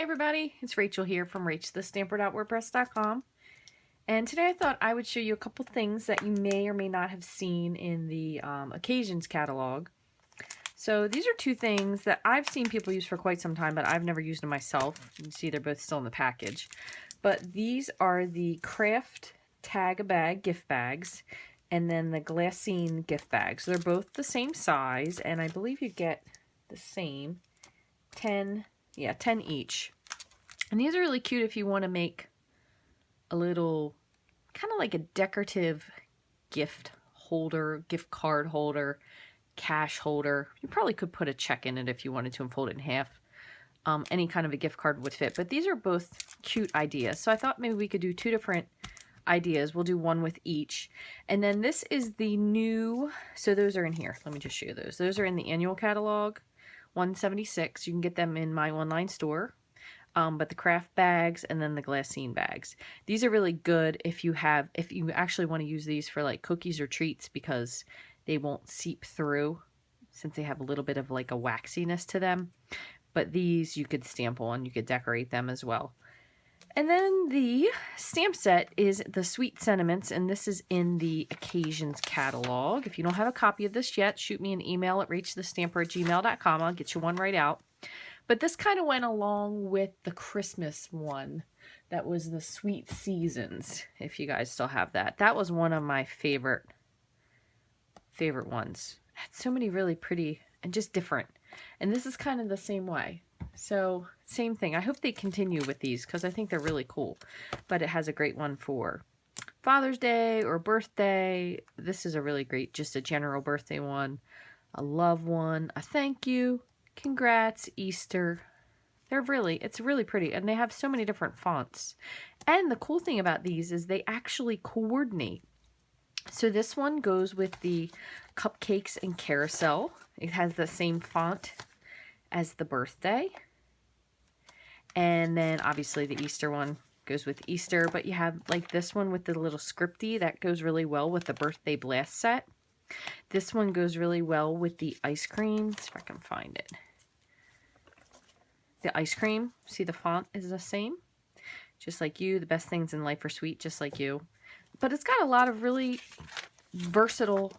Hey everybody, it's Rachel here from Rachthestamper.wordpress.com, and today I thought I would show you a couple things that you may or may not have seen in the Occasions catalog. So these are two things that I've seen people use for quite some time, but I've never used them myself. You can see they're both still in the package. But these are the Craft Tag Bag gift bags and then the Glassine gift bags. They're both the same size, and I believe you get the same 10 each. And these are really cute if you want to make a little, kind of like a decorative gift holder, gift card holder, cash holder. You probably could put a check in it if you wanted to and fold it in half. Any kind of a gift card would fit, but these are both cute ideas. So I thought maybe we could do two different ideas. We'll do one with each. And then this is the new, so those are in here. Let me just show you those. Those are in the annual catalog. 176. You can get them in my online store. But the craft bags and then the Glassine bags. These are really good if you actually want to use these for like cookies or treats, because they won't seep through since they have a little bit of like a waxiness to them. But these you could stamp on, you could decorate them as well. And then the stamp set is the Sweet Sentiments, and this is in the Occasions catalog. If you don't have a copy of this yet, shoot me an email at rachthestamper@gmail.com. I'll get you one right out. But this kind of went along with the Christmas one. That was the Sweet Seasons, if you guys still have that. That was one of my favorite ones. It had so many really pretty and just different. And this is kind of the same way. So, same thing. I hope they continue with these because I think they're really cool. But it has a great one for Father's Day or birthday. This is a really great, just a general birthday one. A love one. A thank you. Congrats, Easter. It's really pretty. And they have so many different fonts. And the cool thing about these is they actually coordinate. So this one goes with the Cupcakes and Carousel. It has the same font as the birthday. And then obviously the Easter one goes with Easter, but you have like this one with the little scripty that goes really well with the birthday blast set. This one goes really well with the ice creams, if I can find it. The ice cream, see the font is the same. Just like you, the best things in life are sweet, just like you. But it's got a lot of really versatile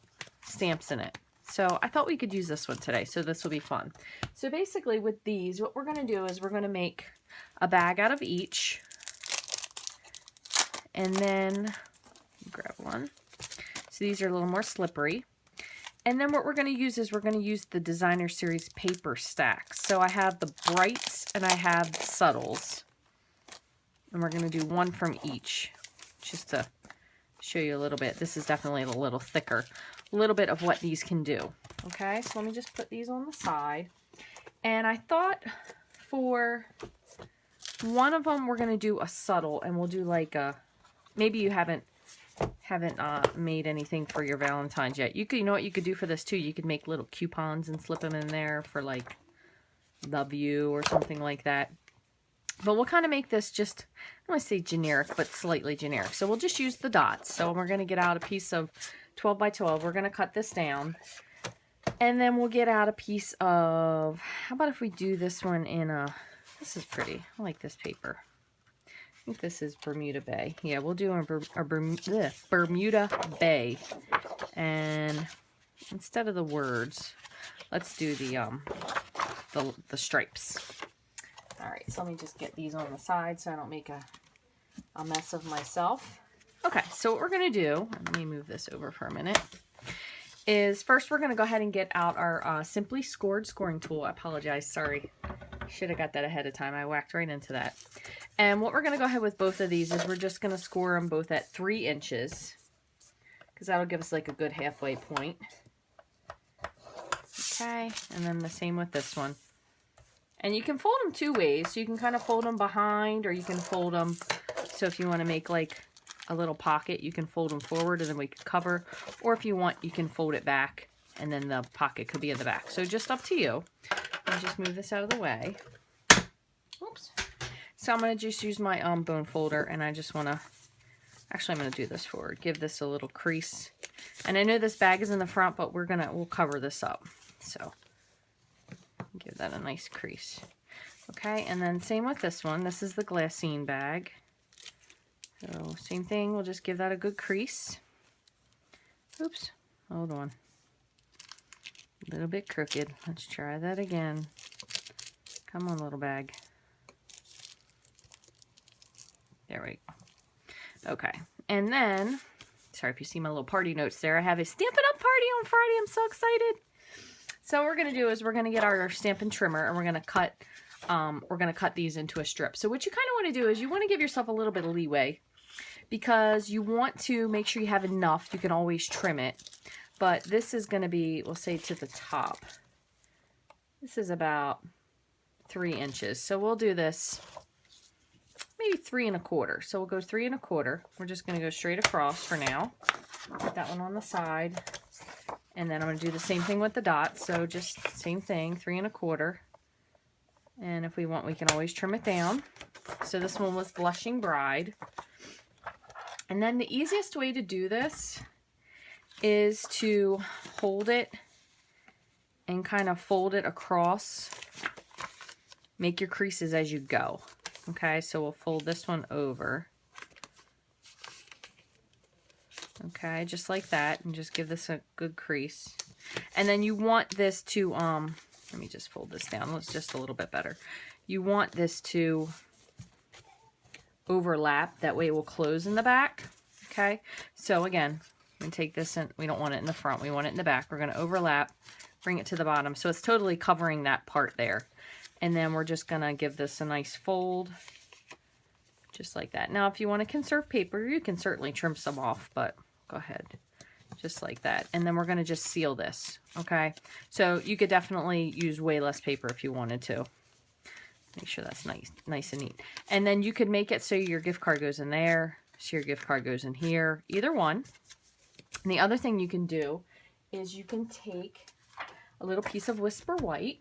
stamps in it. So I thought we could use this one today, so this will be fun. So basically with these, what we're going to do is we're going to make a bag out of each. And then, grab one. So these are a little more slippery. And then what we're going to use is we're going to use the Designer Series paper stacks. So I have the brights and I have the subtles. And we're going to do one from each, just to show you a little bit. This is definitely a little thicker. A little bit of what these can do. Okay, so let me just put these on the side. And I thought for one of them we're going to do a subtle, and we'll do like a, maybe you haven't made anything for your Valentine's yet. You know what you could do for this too? You could make little coupons and slip them in there for like love you or something like that. But we'll kind of make this just, I don't want to say generic, but slightly generic. So we'll just use the dots. So we're going to get out a piece of 12 by 12. We're going to cut this down. And then we'll get out a piece of, how about if we do this one in a, this is pretty. I like this paper. I think this is Bermuda Bay. Yeah, we'll do a Bermuda Bay. And instead of the words, let's do the stripes. All right, so let me just get these on the side so I don't make a mess of myself. Okay, so what we're going to do, let me move this over for a minute, is first we're going to go ahead and get out our Simply Scored scoring tool. I apologize, sorry. Should have got that ahead of time. I whacked right into that. And what we're going to go ahead with both of these is we're just going to score them both at 3 inches, because that'll give us like a good halfway point. Okay, and then the same with this one. And you can fold them 2 ways. So you can kind of fold them behind, or you can fold them, so if you want to make like a little pocket, you can fold them forward and then we can cover. Or if you want, you can fold it back and then the pocket could be in the back. So just up to you. I'll just move this out of the way. Oops. So I'm going to just use my bone folder, and I just want to, actually I'm going to do this forward. Give this a little crease. And I know this bag is in the front, but we'll cover this up. So give that a nice crease. Okay, and then same with this one. This is the Glassine bag. So same thing, we'll just give that a good crease. Oops, hold on. A little bit crooked. Let's try that again. Come on, little bag. There we go. Okay, and then, sorry if you see my little party notes there. I have a Stampin' Up! Party on Friday. I'm so excited. So what we're gonna do is we're gonna get our Stampin' trimmer and we're gonna cut these into a strip. So what you kind of want to do is you want to give yourself a little bit of leeway because you want to make sure you have enough. You can always trim it, but this is going to be, we'll say to the top. This is about 3 inches. So we'll do this maybe 3 1/4. So we'll go 3 1/4. We're just going to go straight across for now. Put that one on the side. And then I'm going to do the same thing with the dots. So just same thing, 3 1/4. And if we want, we can always trim it down. So this one was Blushing Bride. And then the easiest way to do this is to hold it and kind of fold it across. Make your creases as you go. Okay, so we'll fold this one over. Okay, just like that, and just give this a good crease. And then you want this to, let me just fold this down. It's just a little bit better. You want this to overlap. That way it will close in the back. Okay, so again, I'm going to take this, and we don't want it in the front. We want it in the back. We're going to overlap, bring it to the bottom. So it's totally covering that part there. And then we're just going to give this a nice fold, just like that. Now, if you want to conserve paper, you can certainly trim some off, but go ahead. Just like that. And then we're going to just seal this. Okay. So you could definitely use way less paper if you wanted to. Make sure that's nice and neat. And then you could make it so your gift card goes in there. So your gift card goes in here. Either one. And the other thing you can do is you can take a little piece of Whisper White.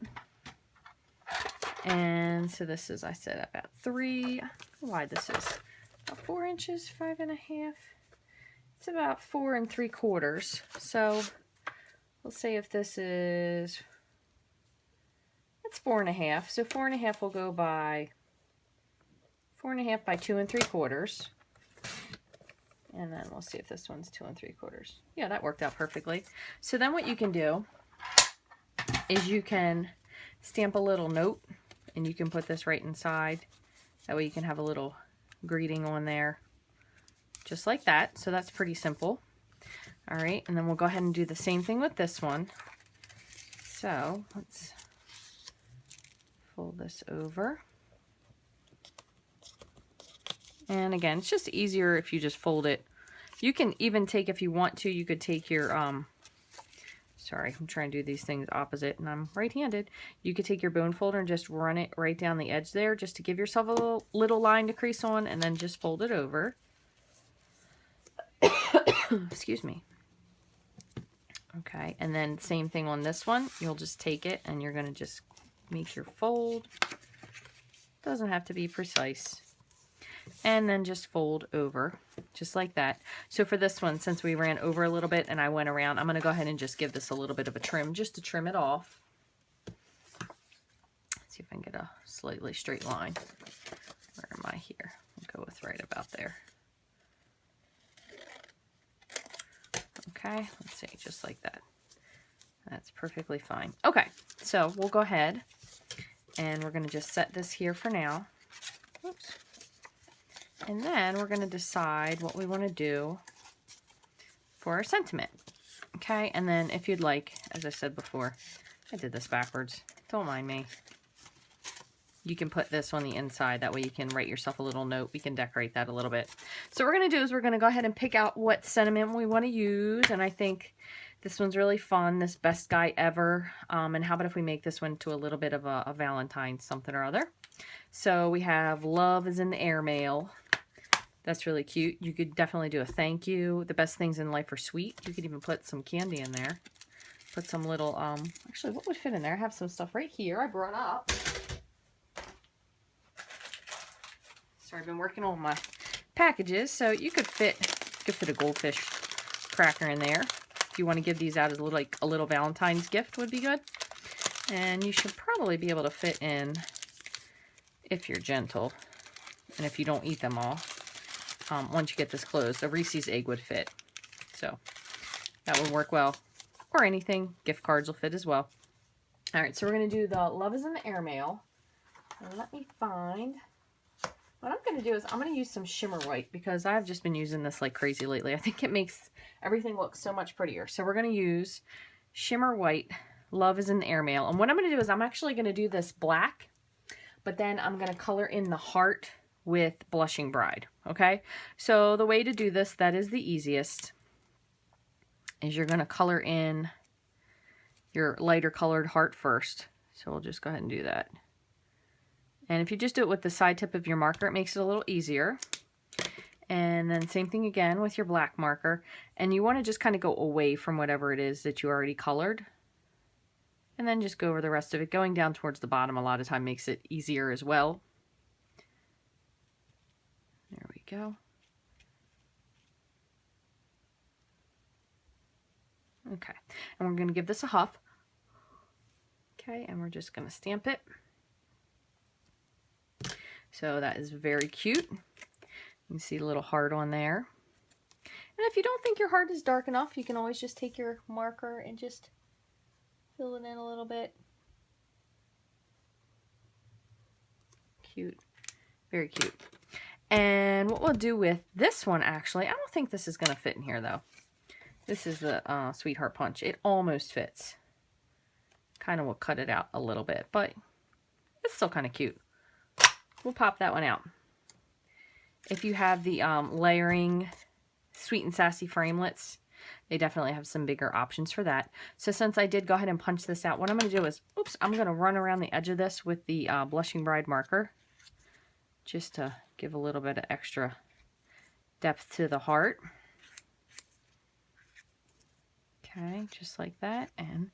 And so this is, I said, about 3, how wide this is. About 4 inches, 5 1/2. It's about 4 3/4. So we'll say if this is, it's 4 1/2. So 4 1/2 will go by 4 1/2 by 2 3/4. And then we'll see if this one's 2 3/4. Yeah, that worked out perfectly. So then what you can do is you can stamp a little note, and you can put this right inside. That way you can have a little greeting on there. Just like that. So that's pretty simple. All right, and then we'll go ahead and do the same thing with this one. So let's fold this over. And again, it's just easier if you just fold it. You can even take, if you want to, you could take your, sorry, I'm trying to do these things opposite and I'm right-handed. You could take your bone folder and just run it right down the edge there just to give yourself a little line to crease on, and then just fold it over. Excuse me. Okay, and then same thing on this one. You'll just take it and you're going to just make your fold. Doesn't have to be precise. And then just fold over, just like that. So for this one, since we ran over a little bit and I went around, I'm going to go ahead and just give this a little bit of a trim, just to trim it off. Let's see if I can get a slightly straight line. Where am I here? I'll go with right about there. Okay, let's see, just like that. That's perfectly fine. Okay, so we'll go ahead and we're going to just set this here for now. Oops. And then we're going to decide what we want to do for our sentiment. Okay, and then if you'd like, as I said before, I did this backwards. Don't mind me. You can put this on the inside. That way you can write yourself a little note. We can decorate that a little bit. So what we're going to do is we're going to go ahead and pick out what sentiment we want to use. And I think this one's really fun, this Best Guy Ever. And how about if we make this one to a little bit of a Valentine's something or other. So we have Love is in the Airmail. That's really cute. You could definitely do a thank you. The best things in life are sweet. You could even put some candy in there. Put some little, actually, what would fit in there? I have some stuff right here I brought up. Sorry, I've been working on my packages. So you could fit a goldfish cracker in there. If you want to give these out as a little, like a little Valentine's gift would be good. And you should probably be able to fit in if you're gentle and if you don't eat them all. Once you get this closed, a Reese's egg would fit. So that would work well. Or anything. Gift cards will fit as well. All right, so we're going to do the Love is in the Airmail. And let me find... What I'm going to do is I'm going to use some shimmer white because I've just been using this like crazy lately. I think it makes everything look so much prettier. So we're going to use shimmer white, Love is in the Airmail. And what I'm going to do is I'm actually going to do this black, but then I'm going to color in the heart with Blushing Bride. Okay, so the way to do this, that is the easiest, is you're going to color in your lighter colored heart first. So we'll just go ahead and do that. And if you just do it with the side tip of your marker, it makes it a little easier. And then same thing again with your black marker. And you want to just kind of go away from whatever it is that you already colored. And then just go over the rest of it. Going down towards the bottom a lot of time makes it easier as well. There we go. Okay, and we're going to give this a huff. Okay, and we're just going to stamp it. So that is very cute. You can see a little heart on there. And if you don't think your heart is dark enough, you can always just take your marker and just fill it in a little bit. Cute. Very cute. And what we'll do with this one, actually, I don't think this is going to fit in here, though. This is the Sweetheart Punch. It almost fits. Kind of will cut it out a little bit, but it's still kind of cute. We'll pop that one out. If you have the layering Sweet and Sassy framelits, they definitely have some bigger options for that. So since I did go ahead and punch this out, what I'm going to do is, oops, I'm going to run around the edge of this with the Blushing Bride marker, just to give a little bit of extra depth to the heart. Okay, just like that. And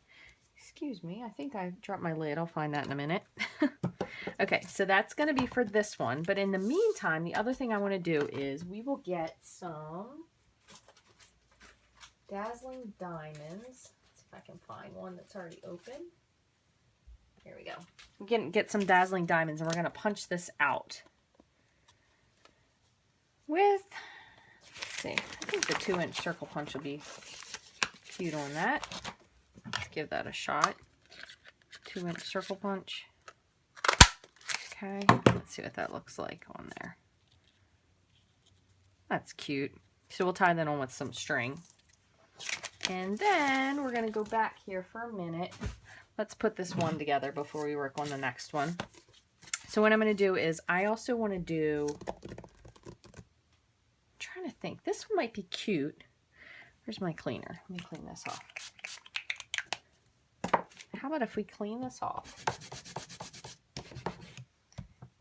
excuse me, I think I dropped my lid. I'll find that in a minute. Okay, so that's going to be for this one. But in the meantime, the other thing I want to do is we will get some Dazzling Diamonds. Let's see if I can find one that's already open. Here we go. We're going to get some Dazzling Diamonds, and we're going to punch this out with, let's see, I think the 2-inch circle punch will be cute on that. Let's give that a shot. 2-inch circle punch. Okay, let's see what that looks like on there. That's cute. So we'll tie that on with some string. And then we're going to go back here for a minute. Let's put this one together before we work on the next one. So what I'm going to do is I also want to do, I'm trying to think, this one might be cute. Where's my cleaner? Let me clean this off. How about if we clean this off?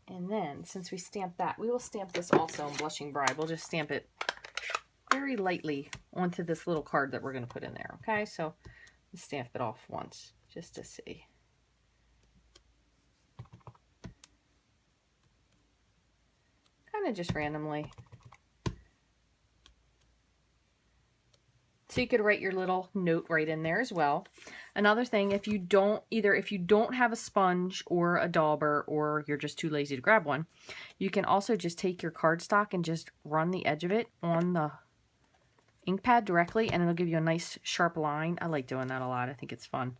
And then, since we stamped that, we will stamp this also in Blushing Bride. We'll just stamp it very lightly onto this little card that we're going to put in there. Okay, so let's stamp it off once, just to see. Kind of just randomly. So you could write your little note right in there as well. Another thing, if you don't have a sponge or a dauber, or you're just too lazy to grab one, you can also just take your cardstock and just run the edge of it on the ink pad directly, and it'll give you a nice sharp line. I like doing that a lot. I think it's fun.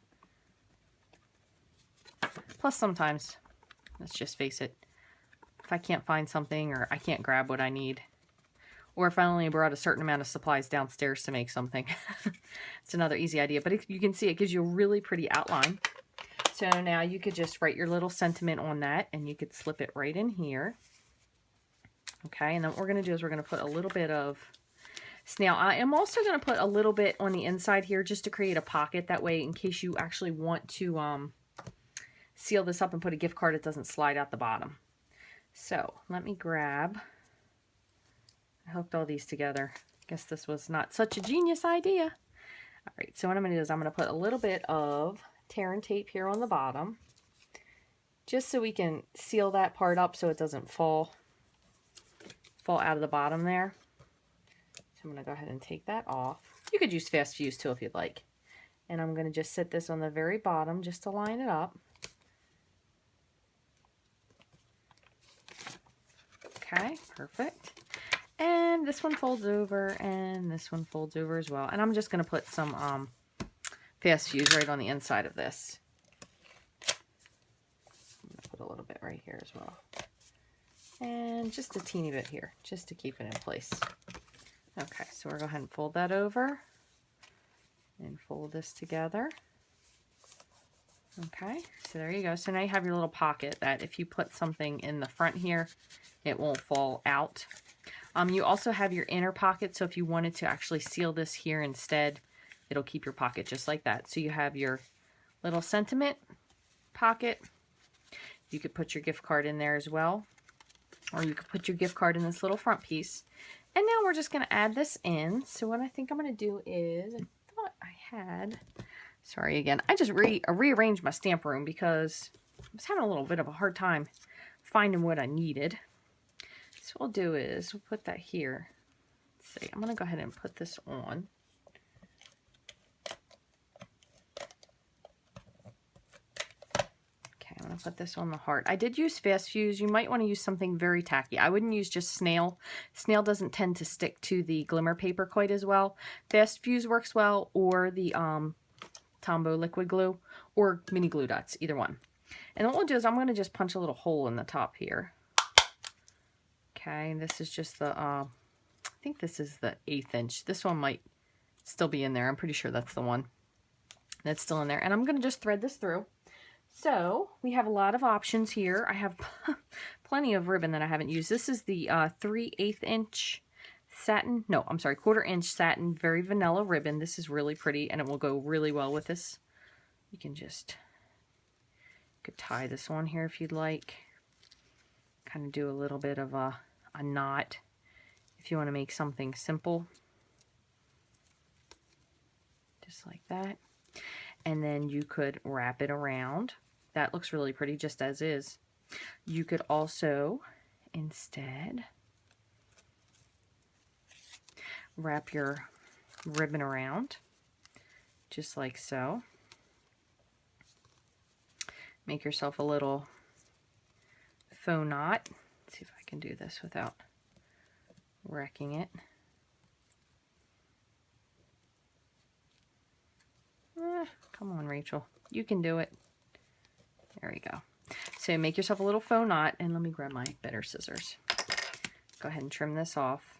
Plus sometimes, let's just face it, if I can't find something or I can't grab what I need, or if I only brought a certain amount of supplies downstairs to make something. It's another easy idea. But you can see it gives you a really pretty outline. So now you could just write your little sentiment on that, and you could slip it right in here. Okay, and then what we're going to do is we're going to put a little bit of snail. I am also going to put a little bit on the inside here just to create a pocket. That way, in case you actually want to seal this up and put a gift card, it doesn't slide out the bottom. So let me grab... I hooked all these together. Guess this was not such a genius idea. All right, so what I'm going to do is I'm going to put a little bit of tear and tape here on the bottom, just so we can seal that part up so it doesn't fall out of the bottom there. So I'm going to go ahead and take that off. You could use fast fuse too if you'd like. And I'm going to just sit this on the very bottom just to line it up. Okay, perfect. And this one folds over, and this one folds over as well. And I'm just going to put some fast fuse right on the inside of this. I'm going to put a little bit right here as well. And just a teeny bit here, just to keep it in place. Okay, so we'll go ahead and fold that over and fold this together. Okay, so there you go. So now you have your little pocket that if you put something in the front here, it won't fall out. You also have your inner pocket, so if you wanted to actually seal this here instead, it'll keep your pocket just like that. So you have your little sentiment pocket. You could put your gift card in there as well, or you could put your gift card in this little front piece. And now we're just going to add this in. So what I think I'm going to do is, I thought I had, sorry again, I just rearranged my stamp room because I was having a little bit of a hard time finding what I needed. So what we'll do is we'll put that here. Let's see, I'm going to go ahead and put this on. Okay, I'm going to put this on the heart. I did use fast fuse. You might want to use something very tacky. I wouldn't use just snail. Snail doesn't tend to stick to the glimmer paper quite as well. Fast fuse works well, or the Tombow liquid glue, or mini glue dots, either one. And what we'll do is I'm going to just punch a little hole in the top here. Okay, and this is just the, I think this is the 1/8 inch. This one might still be in there. I'm pretty sure that's the one that's still in there. And I'm going to just thread this through. So we have a lot of options here. I have plenty of ribbon that I haven't used. This is the 3/8 inch satin. No, I'm sorry, 1/4 inch satin, very vanilla ribbon. This is really pretty, and it will go really well with this. You can just, you could tie this on here if you'd like. Kind of do a little bit of a knot if you want to make something simple. Just like that. And then you could wrap it around. That looks really pretty just as is. You could also instead wrap your ribbon around just like so. Make yourself a little faux knot. Let's see if I can do this without wrecking it. Come on, Rachel. You can do it. There we go. So make yourself a little faux knot, and let me grab my better scissors. Go ahead and trim this off.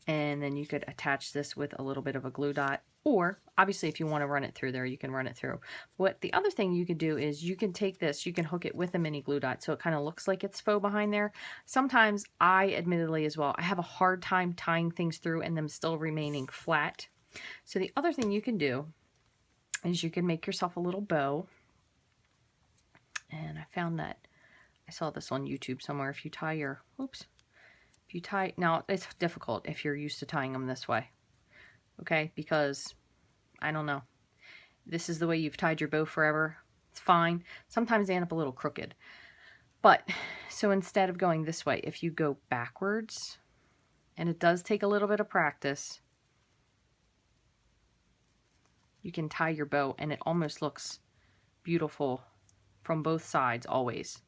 And then you could attach this with a little bit of a glue dot, or obviously if you want to run it through there, you can run it through. What the other thing you could do is you can take this, you can hook it with a mini glue dot so it kind of looks like it's faux behind there. Sometimes I admittedly as well, I have a hard time tying things through and them still remaining flat. So the other thing you can do is you can make yourself a little bow. And I found that, I saw this on YouTube somewhere. If you tie your, oops. If you tie, now it's difficult if you're used to tying them this way, okay? Because, I don't know, this is the way you've tied your bow forever. It's fine. Sometimes they end up a little crooked. But, so instead of going this way, if you go backwards, and it does take a little bit of practice, you can tie your bow and it almost looks beautiful from both sides always.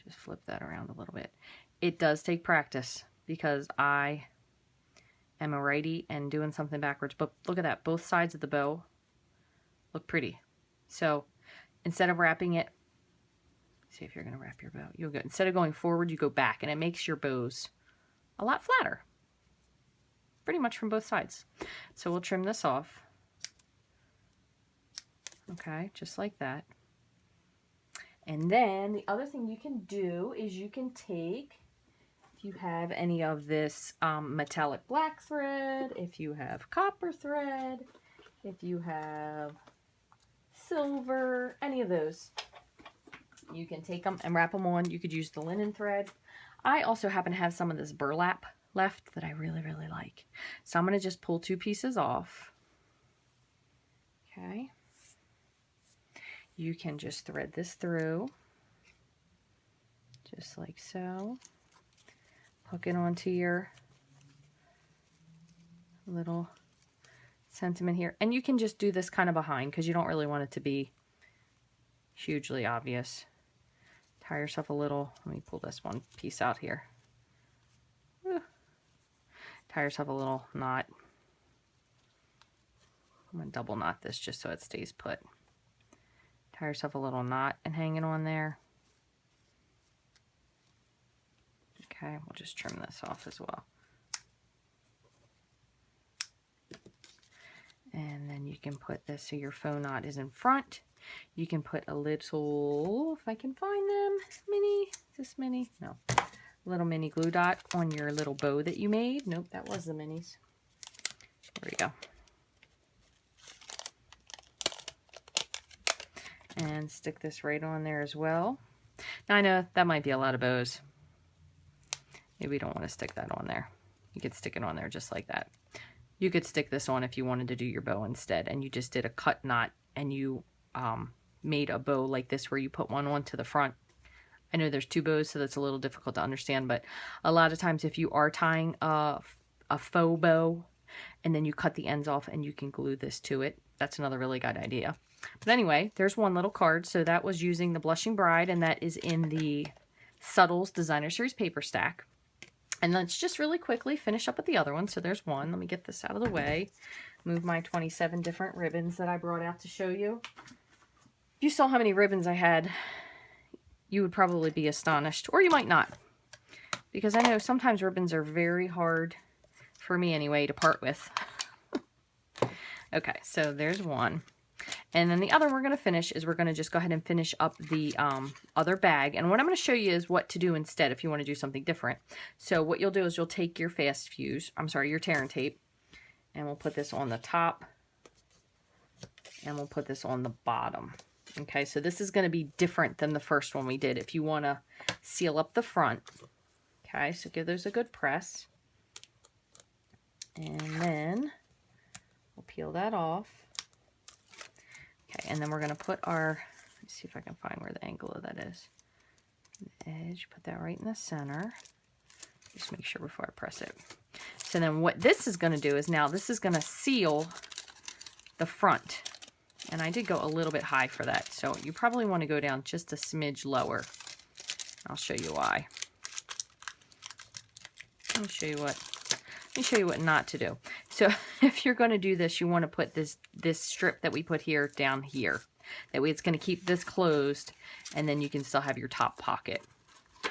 Just flip that around a little bit. It does take practice because I am a righty and doing something backwards. But look at that. Both sides of the bow look pretty. So instead of wrapping it, see if you're going to wrap your bow. You'll go, instead of going forward, you go back. And it makes your bows a lot flatter. Pretty much from both sides. So we'll trim this off. Okay, just like that. And then the other thing you can do is you can take, if you have any of this metallic black thread, if you have copper thread, if you have silver, any of those, you can take them and wrap them on. You could use the linen thread. I also happen to have some of this burlap left that I really, really like. So I'm going to just pull 2 pieces off. Okay. You can just thread this through, just like so. Hook it onto your little sentiment here. And you can just do this kind of behind because you don't really want it to be hugely obvious. Tie yourself a little, let me pull this one piece out here. Tie yourself a little knot. I'm going to double knot this just so it stays put. Tie yourself a little knot and hang it on there. Okay, we'll just trim this off as well. And then you can put this so your faux knot is in front. You can put a little, if I can find them, mini, this mini? No. Little mini glue dot on your little bow that you made. Nope, that was the minis. There we go. And stick this right on there as well. Now I know that might be a lot of bows. Maybe we don't want to stick that on there. You could stick it on there just like that. You could stick this on if you wanted to do your bow instead, and you just did a cut knot and you made a bow like this where you put one onto the front. I know there's two bows, so that's a little difficult to understand, but a lot of times if you are tying a faux bow and then you cut the ends off and you can glue this to it, that's another really good idea. But anyway, there's one little card. So that was using the Blushing Bride, and that is in the Subtles Designer Series paper stack. And let's just really quickly finish up with the other one. So there's one. Let me get this out of the way. Move my 27 different ribbons that I brought out to show you. If you saw how many ribbons I had, you would probably be astonished, or you might not, because I know sometimes ribbons are very hard, for me anyway, to part with. Okay, so there's one. And then the other we're going to finish is we're going to just go ahead and finish up the other bag. And what I'm going to show you is what to do instead if you want to do something different. So what you'll do is you'll take your fast fuse, your tear and tape, and we'll put this on the top, and we'll put this on the bottom. Okay, so this is going to be different than the first one we did if you want to seal up the front. Okay, so give those a good press. And then we'll peel that off. Okay, and then we're going to put our, let's see if I can find where the angle of that is. The edge, put that right in the center. Just make sure before I press it. So then what this is going to do is now this is going to seal the front. And I did go a little bit high for that, so you probably want to go down just a smidge lower. I'll show you why. Let me show you what not to do. So if you're going to do this, you want to put this strip that we put here down here. That way it's going to keep this closed, and then you can still have your top pocket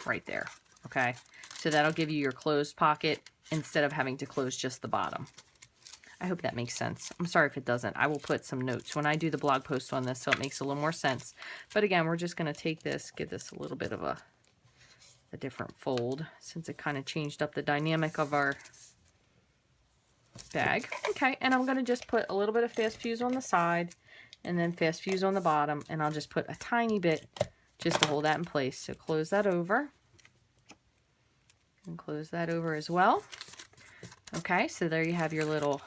right there. Okay, so that'll give you your closed pocket instead of having to close just the bottom. I hope that makes sense. I'm sorry if it doesn't. I will put some notes when I do the blog post on this so it makes a little more sense. But again, we're just going to take this, give this a little bit of a different fold since it kind of changed up the dynamic of our bag. Okay, and I'm going to just put a little bit of fast fuse on the side and then fast fuse on the bottom, and I'll just put a tiny bit just to hold that in place. So close that over and close that over as well. Okay, so there you have your little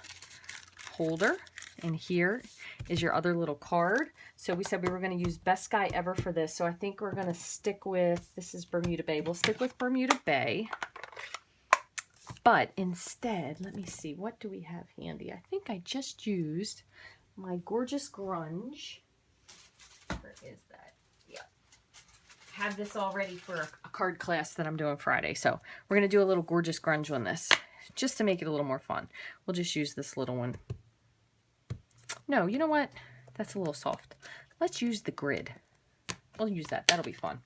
holder, and here is your other little card. So we said we were going to use Best Guy Ever for this, so I think we're going to stick with, this is Bermuda Bay. We'll stick with Bermuda Bay, but instead, let me see, what do we have handy? I think I just used my Gorgeous Grunge. Where is that? Yeah. Have this all ready for a card class that I'm doing Friday, so we're going to do a little Gorgeous Grunge on this, just to make it a little more fun. We'll just use this little one. No, you know what? That's a little soft. Let's use the grid. We'll use that. That'll be fun.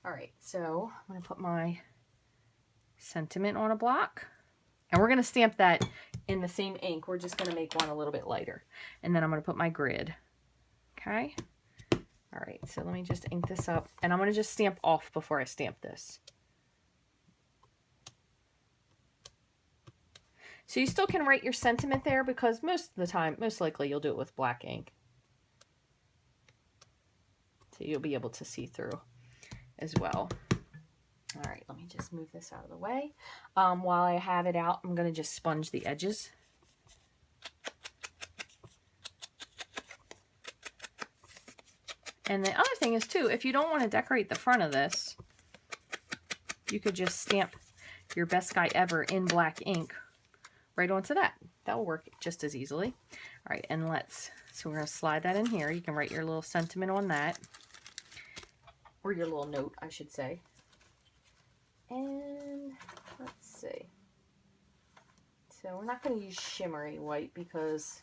All right, so I'm going to put my sentiment on a block. And we're going to stamp that in the same ink. We're just going to make one a little bit lighter. And then I'm going to put my grid. Okay? All right, so let me just ink this up. And I'm going to just stamp off before I stamp this. So you still can write your sentiment there because most of the time, most likely you'll do it with black ink. So you'll be able to see through as well. All right, let me just move this out of the way. While I have it out, I'm going to just sponge the edges. And the other thing is too, if you don't want to decorate the front of this, you could just stamp your Best Guy Ever in black ink right onto that. That will work just as easily. All right, and so we're going to slide that in here. You can write your little sentiment on that. or your little note, I should say. And let's see. So we're not going to use shimmery white because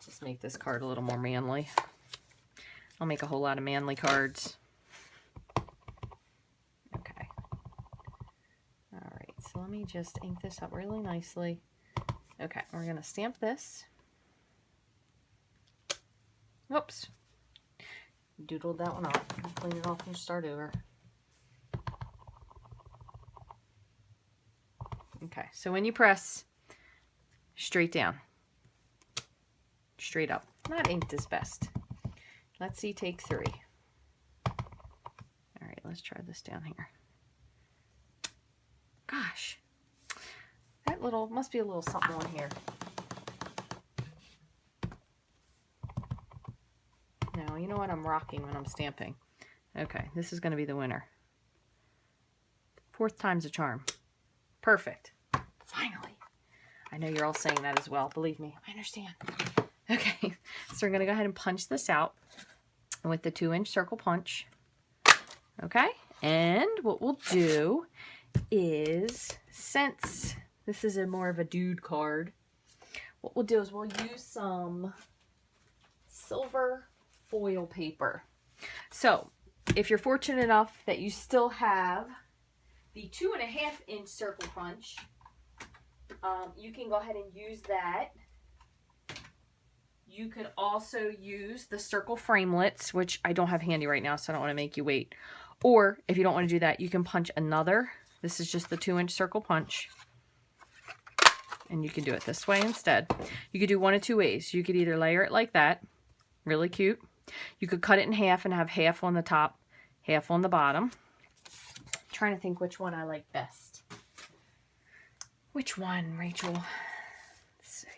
just make this card a little more manly. I'll make a whole lot of manly cards. Okay. All right, so let me just ink this up really nicely. Okay, we're going to stamp this. Whoops. Doodled that one off. I'll clean it off and start over. Okay, so when you press, straight down. Straight up. Not inked is best. Let's see, take 3. All right, let's try this down here. Gosh, that little, must be a little something on here. Now, you know what? I'm rocking when I'm stamping. Okay, this is going to be the winner. 4th time's a charm. Perfect. Finally. I know you're all saying that as well. Believe me, I understand. Okay, so we're going to go ahead and punch this out with the 2-inch circle punch. Okay, and what we'll do is, since this is more of a dude card, what we'll do is we'll use some silver foil paper. So if you're fortunate enough that you still have the 2.5-inch circle punch, you can go ahead and use that. You could also use the circle framelits, which I don't have handy right now, so I don't want to make you wait. Or if you don't want to do that, you can punch another. This is just the 2-inch circle punch. And you can do it this way instead. You could do one of 2 ways. You could either layer it like that, really cute. You could cut it in half and have half on the top, half on the bottom. I'm trying to think which one I like best. Which one, Rachel? Let's see.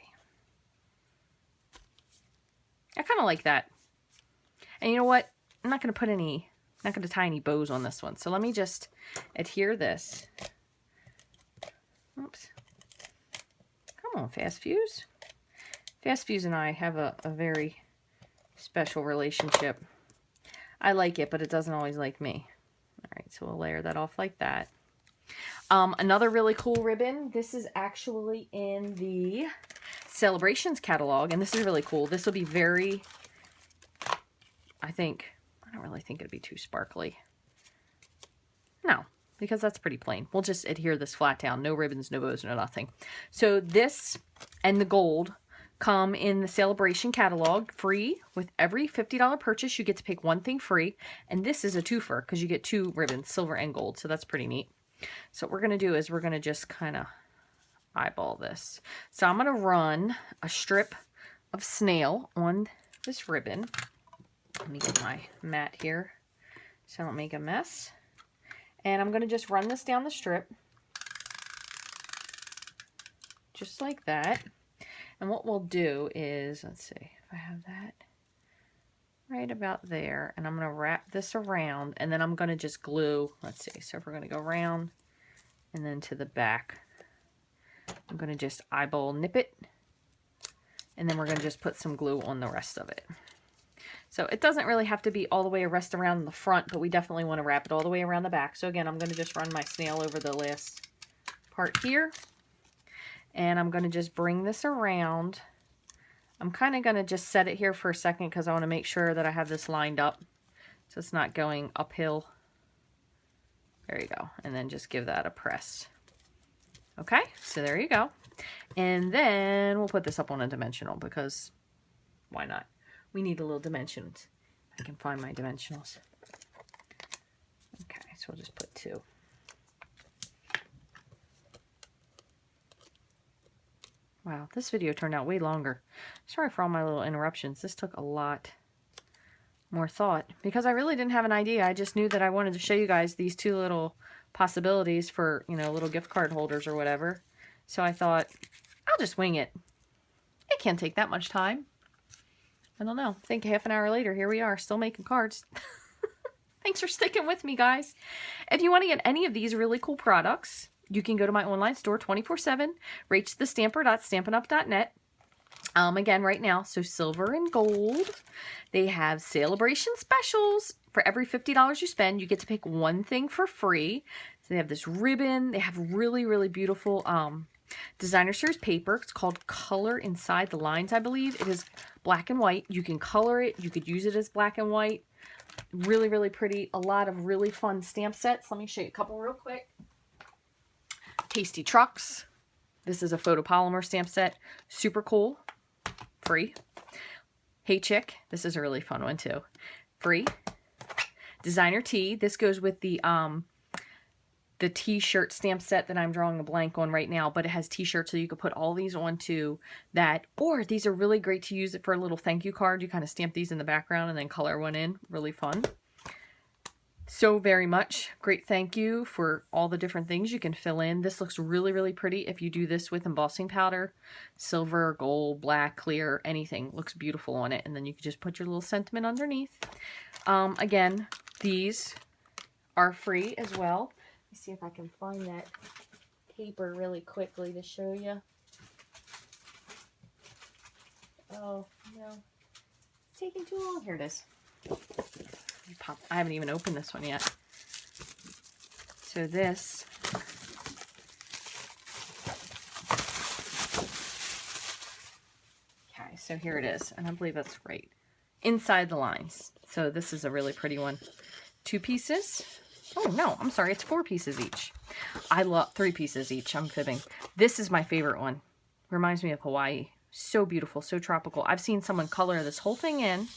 I kind of like that. And you know what? I'm not going to put any, not going to tie any bows on this one. So let me just adhere this. Oops. Come on, Fast Fuse. Fast Fuse and I have a very special relationship. I like it, but it doesn't always like me. All right, so we'll layer that off like that. Another really cool ribbon. This is actually in the Celebrations catalog, and this is really cool. This will be very, I don't really think it'd be too sparkly. No, because that's pretty plain. We'll just adhere this flat down. No ribbons, no bows, no nothing. So this and the gold come in the Celebration catalog free. With every $50 purchase, you get to pick one thing free. And this is a twofer because you get 2 ribbons, silver and gold. So that's pretty neat. So what we're going to do is we're going to just kind of eyeball this. So I'm going to run a strip of snail on this ribbon. Let me get my mat here so I don't make a mess. And I'm going to just run this down the strip. Just like that. And what we'll do is, let's see if I have that right about there. And I'm going to wrap this around, and then I'm going to just glue. Let's see. So if we're going to go around and then to the back, I'm going to just eyeball nip it. And then we're going to just put some glue on the rest of it. So it doesn't really have to be all the way rest around the front, but we definitely want to wrap it all the way around the back. So again, I'm going to just run my snail over the last part here. And I'm going to just bring this around. I'm kind of going to just set it here for a second because I want to make sure that I have this lined up so it's not going uphill. There you go. And then just give that a press. Okay, so there you go. And then we'll put this up on a dimensional because why not? We need a little dimensions. I can find my dimensionals. Okay, so we'll just put 2. Wow, this video turned out way longer. Sorry for all my little interruptions. This took a lot more thought because I really didn't have an idea. I just knew that I wanted to show you guys these 2 little possibilities for, you know, little gift card holders or whatever. So I thought, I'll just wing it. It can't take that much time. I don't know. I think half an hour later, here we are, still making cards. Thanks for sticking with me, guys. If you want to get any of these really cool products, you can go to my online store 24/7, rachthestamper.stampinup.net. Again, right now, so silver and gold, they have celebration specials. For every $50 you spend, you get to pick one thing for free. So they have this ribbon. They have really, really beautiful designer series paper. It's called Color Inside the Lines, I believe. It is black and white. You can color it. You could use it as black and white. Really, really pretty. A lot of really fun stamp sets. Let me show you a couple real quick. Tasty Trucks. This is a photopolymer stamp set. Super cool. Free. Hey Chick. This is a really fun one too. Free. Designer Tee. This goes with the t-shirt stamp set that I'm drawing a blank on right now, but it has t-shirts, so you could put all these onto that. Or these are really great to use it for a little thank you card. You kind of stamp these in the background and then color one in. Really fun. So very much. Great thank you for all the different things you can fill in. This looks really, really pretty if you do this with embossing powder. Silver, gold, black, clear, anything. Looks beautiful on it. And then you can just put your little sentiment underneath. Again, these are free as well. Let me see if I can find that paper really quickly to show you. Oh, no. It's taking too long. Here it is. I haven't even opened this one yet. So this okay, so here it is, and I believe that's right. Inside the Lines. So this is a really pretty one. 2 pieces. Oh no, I'm sorry, it's 4 pieces each. I love 3 pieces each. I'm fibbing. This is my favorite one. Reminds me of Hawaii. So beautiful, so tropical. I've seen someone color this whole thing in.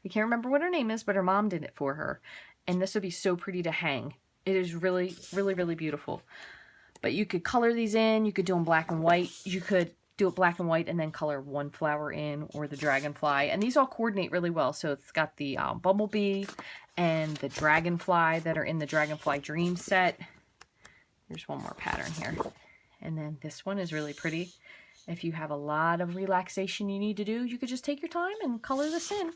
I can't remember what her name is, but her mom did it for her. And this would be so pretty to hang. It is really, really, really beautiful. But you could color these in. You could do them black and white. You could do it black and white and then color one flower in, or the dragonfly. And these all coordinate really well. So it's got the bumblebee and the dragonfly that are in the Dragonfly Dream set. There's one more pattern here. And then this one is really pretty. If you have a lot of relaxation you need to do, you could just take your time and color this in.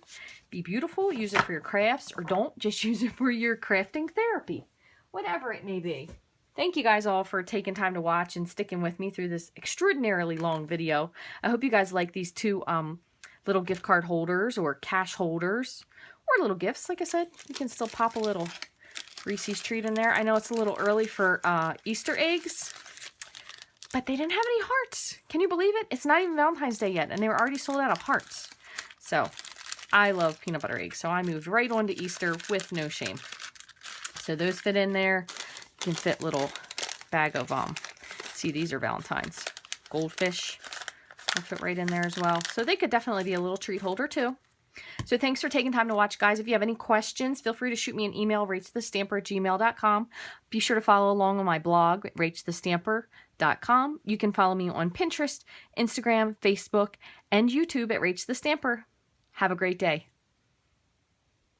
Be beautiful. Use it for your crafts, or don't. Just use it for your crafting therapy. Whatever it may be. Thank you guys all for taking time to watch and sticking with me through this extraordinarily long video. I hope you guys like these 2 little gift card holders or cash holders, or little gifts. Like I said, you can still pop a little Reese's treat in there. I know it's a little early for Easter eggs, but they didn't have any hearts. Can you believe it? It's not even Valentine's Day yet, and they were already sold out of hearts. So, I love peanut butter eggs, so I moved right on to Easter with no shame. So those fit in there. You can fit little bag of, see, these are Valentine's. Goldfish will fit right in there as well. So they could definitely be a little treat holder too. So thanks for taking time to watch, guys. If you have any questions, feel free to shoot me an email, rachthestamper@gmail.com. Be sure to follow along on my blog, rachthestamper.com. You can follow me on Pinterest, Instagram, Facebook, and YouTube at Rach the Stamper. Have a great day.